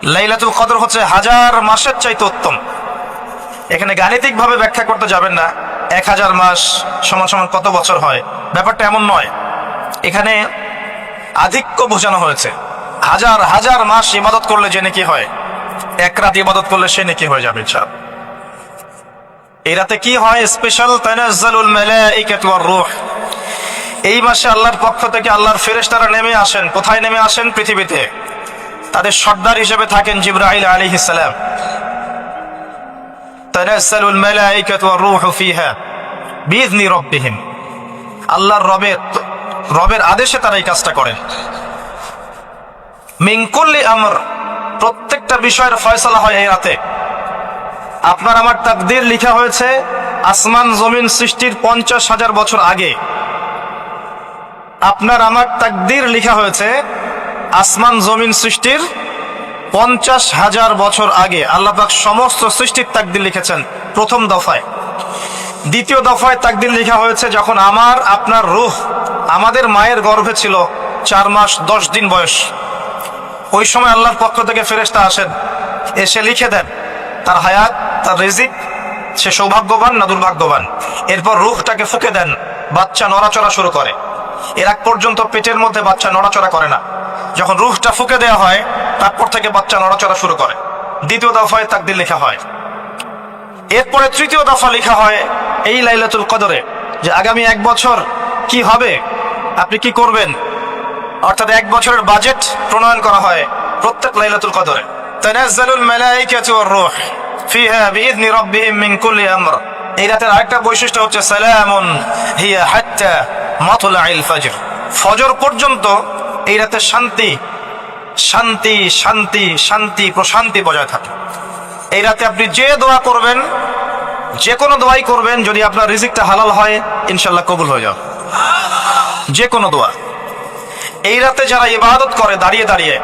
লাইলাতুল কদর হচ্ছে হাজার মাসের চাইতে উত্তম। এখানে গাণিতিক ভাবে ব্যাখ্যা করতে যাবেন না 1000 মাস সমান সমান কত বছর হয়, ব্যাপারটা এমন নয়। এখানে আধিক্য বোঝানো হয়েছে। হাজার হাজার মাস ইবাদত করলে যে নেকি হয়, এক রাত ইবাদত করলে সে নেকি হয়ে যাবে ইনশাআল্লাহ। এই রাতে কি হয়? স্পেশাল তানাজ্জালুল মালাইকাতু ওয়ার রূহ। এই মাসে আল্লাহর পক্ষ থেকে আল্লাহর ফেরেশতারা নেমে আসেন। কোথায় নেমে আসেন? পৃথিবীতে। তাদের সর্দার হিসেবে থাকেন জিবরাইল আলাইহিস সালাম। তানাজ্জালুল মালাইকাতু ওয়ার রূহু ফিহা বিইذনি রাব্বিহিম। আল্লাহর রবের আদেশে তারা এই কাজটা করেন। মিন কুল্লি আমর, প্রত্যেকটা বিষয়ের ফয়সালা হয় এই রাতে। আপনার আমার তাকদীর লেখা হয়েছে আসমান জমিন সৃষ্টির 50,000 বছর আগে। আপনার আমার তাকদীর লেখা হয়েছে আসমান জমিন সৃষ্টির 50,000 বছর আগে। আল্লাহ পাক সমস্ত সৃষ্টির তাকদীর লিখেছেন প্রথম দফায়। দ্বিতীয় দফায় তাকদীর লেখা হয়েছে যখন আমার আপনার রূহ আমাদের মায়ের গর্ভে ছিল 4 মাস 10 দিন বয়স। ওই সময় আল্লাহর পক্ষ থেকে ফেরেশতা আসেন, এসে লিখে দেন তার হায়াত, তার রিজিক, সে সৌভাগ্যবান না দুর্ভাগ্যবান। এরপর রূহটাকে ফুঁকে দেন, বাচ্চা নড়াচড়া শুরু করে। এর আগ পর্যন্ত পেটের মধ্যে বাচ্চা নড়াচড়া করে না। যখন রূহটা ফুঁকে দেওয়া হয় তারপর থেকে বাচ্চা নড়াচড়া শুরু করে। দ্বিতীয় দফায় তাকদীর লেখা হয়। এরপরে তৃতীয় দফা লেখা হয় এই লাইলাতুল কদরে যে আগামী 1 বছর কি হবে, আপনি কি করবেন, অর্থাৎ 1 বছরের বাজেট প্রণয়ন করা হয় প্রত্যেক লাইলাতুল কদরে। তানাজ্জালুল মালাইকাতু ওয়ার রূহ ফিহা বিইذনি রাব্বিহিম মিন কুল্লি আমর। এই রাতের আরেকটা বৈশিষ্ট্য হচ্ছে সালামুন হিয়া হাত্তা মাতলাইল ফজর। ফজর পর্যন্ত এই রাতে শান্তি শান্তি শান্তি শান্তি প্রশান্তি বজায় থাকে। এই রাতে আপনি যে দোয়া করবেন, যে কোনো দোয়াই করবেন, যদি আপনার রিজিকটা হালাল হয় ইনশাআল্লাহ কবুল হয়ে যাবে যে কোনো দোয়া। এই রাতে যারা ইবাদত করে দাঁড়িয়ে দাঁড়িয়ে,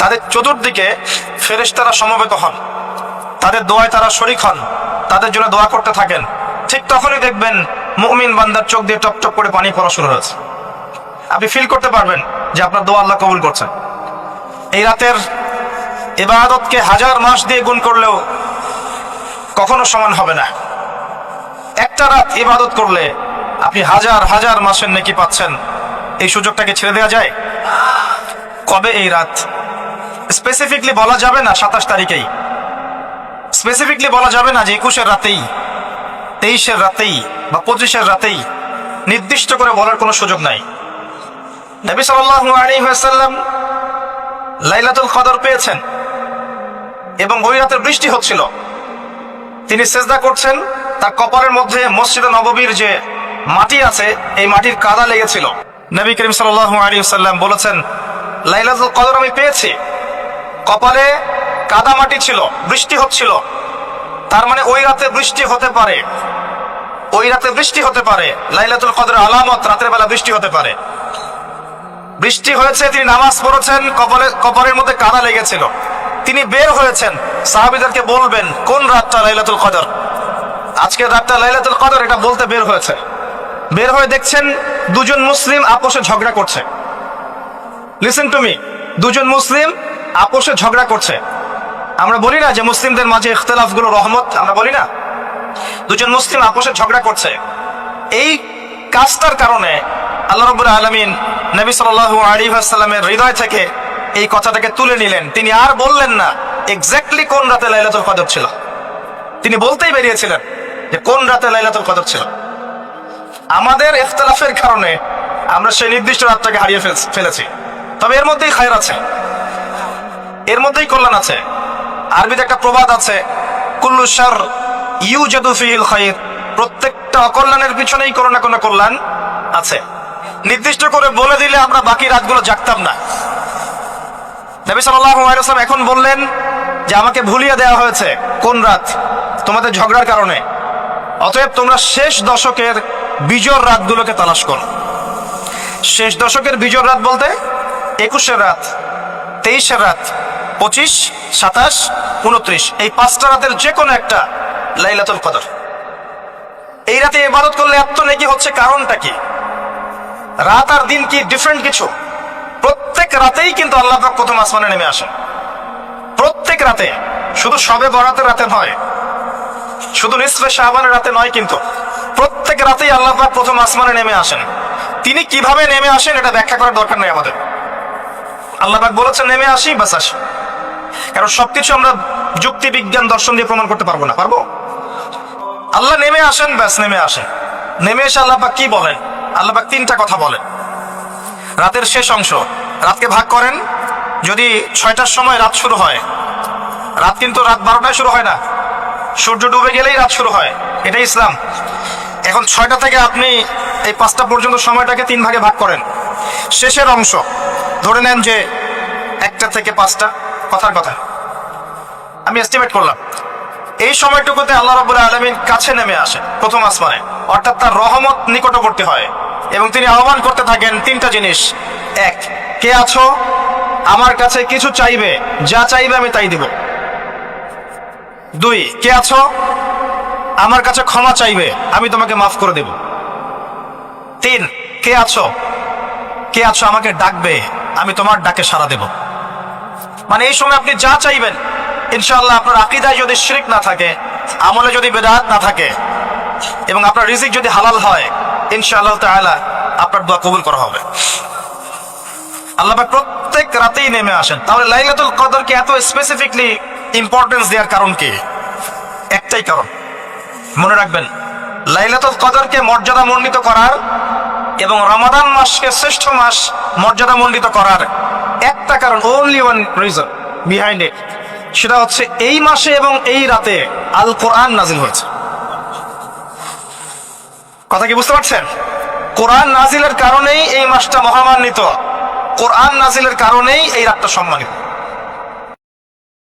তাদের চতুর্দিকে ফেরেশতারা সমবেত হন, তাদের দোয়ায় তারা শরীক হন, তাদের জন্য দোয়া করতে থাকেন। ঠিক তখনই দেখবেন মুমিন বান্দার চোখ দিয়ে টপ টপ করে পানি পড়া শুরু হয়েছে। আপনি ফিল করতে পারবেন যে আপনার দোয়া আল্লাহ কবুল করছেন। এই রাতের ইবাদতকে 1000 মাস দিয়ে গুণ করলেও কখনো সমান হবে না। একটা রাত ইবাদত করলে আপনি হাজার হাজার মাসের নেকি পাচ্ছেন। এই সুযোগটাকে ছেড়ে দেওয়া যায়? কবে এই রাত স্পেসিফিকলি বলা যাবে না, 27 তারিখেই স্পেসিফিকলি বলা যাবে না যে 21-এর রাতেই, 23-এর রাতেই বা 25-এর রাতেই, নির্দিষ্ট করে বলার কোনো সুযোগ নাই। নবী সাল্লাল্লাহু আলাইহি ওয়াসাল্লাম লাইলাতুল কদর পেয়েছেন এবং ওই রাতে বৃষ্টি হচ্ছিল। তিনি সিজদা করছেন, তার কপালের মধ্যে মসজিদে নববীর যে মাটি আছে এই মাটির কাদা লেগেছিল। নবী করিম সাল্লাল্লাহু আলাইহি ওয়াসাল্লাম বলেছেন লাইলাতুল কদর আমি পেয়েছি, কপালে কাদা মাটি ছিল, বৃষ্টি হচ্ছিল। তার মানে ওই রাতে বৃষ্টি হতে পারে, ওই রাতে বৃষ্টি হতে পারে। লাইলাতুল কদরের আলামত রাতের বেলা বৃষ্টি হতে পারে। বৃষ্টি হয়েছে, তিনি নামাজ পড়েছেন, কপালের মধ্যে কাদা লেগেছিল। তিনি বের হয়েছেন, সাহাবীদেরকে বলবেন কোন রাতটা লাইলাতুল কদর, আজকের রাতটা লাইলাতুল কদর, এটা বলতে বের হয়েছে। বের হয়ে দেখছেন দুজন মুসলিম আপোষে ঝগড়া করছে। লিসেন টু মি, দুজন মুসলিম আপোষে ঝগড়া করছে। আমরা বলি না যে মুসলিমদের মাঝে ইখতিলাফগুলো রহমত, আমরা বলি না? দুজন মুসলিম আপোষে ঝগড়া করছে। এই কাজটার কারণে আল্লাহ রাব্বুল আলামিন নবী সাল্লাল্লাহু আলাইহি ওয়াসাল্লামের হৃদয় থেকে এই কথাটাকে তুলে নিলেন। তিনি আর বললেন না এক্স্যাক্টলি কোন রাতে লাইলাতুল কদর ছিল, তিনি বলতেই বেরিয়েছিলেন যে কোন রাতে লাইলাতুল কদর ছিল। আমাদের ইখতিলাফের কারণে আমরা সেই নির্দিষ্ট রাতটাকে হারিয়ে ফেলেছি। তবে এর মধ্যেই খায়র আছে, এর মধ্যেই কল্যাণ আছে। আরবিতে একটা প্রবাদ আছে, কুল্লু শার ইউজাদু ফিহিল খায়র। প্রত্যেকটা অকল্যাণের পিছনেই কোনো না কোনো কল্যাণ আছে। নির্দিষ্ট করে বলে দিলে আমরা বাকি রাতগুলো জাগতাম না। নবী সাল্লাল্লাহু আলাইহি ওয়াসাল্লাম এখন বললেন যে আমাকে ভুলিয়ে দেওয়া হয়েছে কোন রাত, তোমাদের ঝগড়ার কারণে। অতএব তোমরা শেষ দশকের বিজোড় রাতগুলোকে তালাশ করো। শেষ দশকের বিজোড় রাত বলতে 21-এর রাত, 23-এর রাত, 25, 27, 29, এই 5টা রাতের যে কোনো একটা লাইলাতুল কদর। এই রাতে ইবাদত করলে এত নেকি হচ্ছে, কারণটা কি? রাত আর দিন কি ডিফারেন্ট কিছু? প্রত্যেক রাতেই কিন্তু আল্লাহ পাক প্রথম আসমানে নেমে আসেন। রাতে, শুধু শবে বরাতের রাতে নয়, শুধু নিসফে শাবানের রাতে নয়, কিন্তু প্রত্যেক রাতেই আল্লাহ পাক প্রথম আসমানে নেমে আসেন। তিনি কিভাবে নেমে আসেন এটা ব্যাখ্যা করার দরকার নেই আমাদের। আল্লাহ পাক বলেছেন নেমে আসি, বাস আসি। কারণ সবকিছু আমরা যুক্তি, বিজ্ঞান, দর্শন দিয়ে প্রমাণ করতে পারবো না। পারবো? আল্লাহ নেমে আসেন, ব্যাস নেমে আসেন। নেমে এসে আল্লাহ পাক কি বলেন? আল্লাহ পাক তিনটা কথা বলেন। রাতের শেষ অংশ, রাতকে ভাগ করেন। যদি 6টার সময় রাত শুরু হয়, রাত কিন্তু রাত 12টায় শুরু হয় না, সূর্য ডুবে গেলেই রাত শুরু হয়, এটাই ইসলাম। এখন 6টা থেকে আপনি এই 5টা পর্যন্ত সময়টাকে 3 ভাগে ভাগ করেন। শেষের অংশ ধরে নেন যে 1টা থেকে 5টা, কথার কথা আমি এস্টিমেট করলাম, এই সময়টুকুতে আল্লাহ রাব্বুল আলামিন কাছে নেমে আসেন প্রথম আসমানে, অর্থাৎ তার রহমত নিকটবর্তী হয় এবং তিনি আহ্বান করতে থাকেন 3টা জিনিস। 1, কে আছো? আমার কাছে কিছু চাইবে, যা চাইবে আমি তাই দিব। 2, কে আছো? আমার কাছে ক্ষমা চাইবে, আমি তোমাকে মাফ করে দেব। 3, কে আছো? কে আছো আমাকে ডাকবে, আমি তোমার ডাকে সাড়া দেব। মানে এই সময় আপনি যা চাইবেন, ইনশাআল্লাহ আপনার আকীদায় যদি শিরক না থাকে, আমলে যদি বিদআত না থাকে এবং আপনার রিজিক যদি হালাল হয়, ইনশাআল্লাহ তাআলা আপনার দোয়া কবুল করা হবে। আল্লাহ পাক প্রত্যেক রাতেই নেমে আসেন। তাহলে লাইলাতুল কদরকে এত স্পেসিফিকলি ইম্পর্টেন্স দেওয়ার কারণ কি? একটাই কারণ, মনে রাখবেন, লাইলাতুল কদরকে মর্যাদা মণ্ডিত করার এবং রমাদান মাসকে শ্রেষ্ঠ মাস মর্যাদা মণ্ডিত করার একটা কারণ, only one reason behind it, সেটা হচ্ছে এই মাসে এবং এই রাতে আল কোরআন নাজিল হয়েছে। কথা কি বুঝতে পারছেন? কোরআন নাজিলের কারণেই এই মাসটা মহামান্বিত, কোরআন নাজিলের কারণেই এই রাতটা সম্মানিত।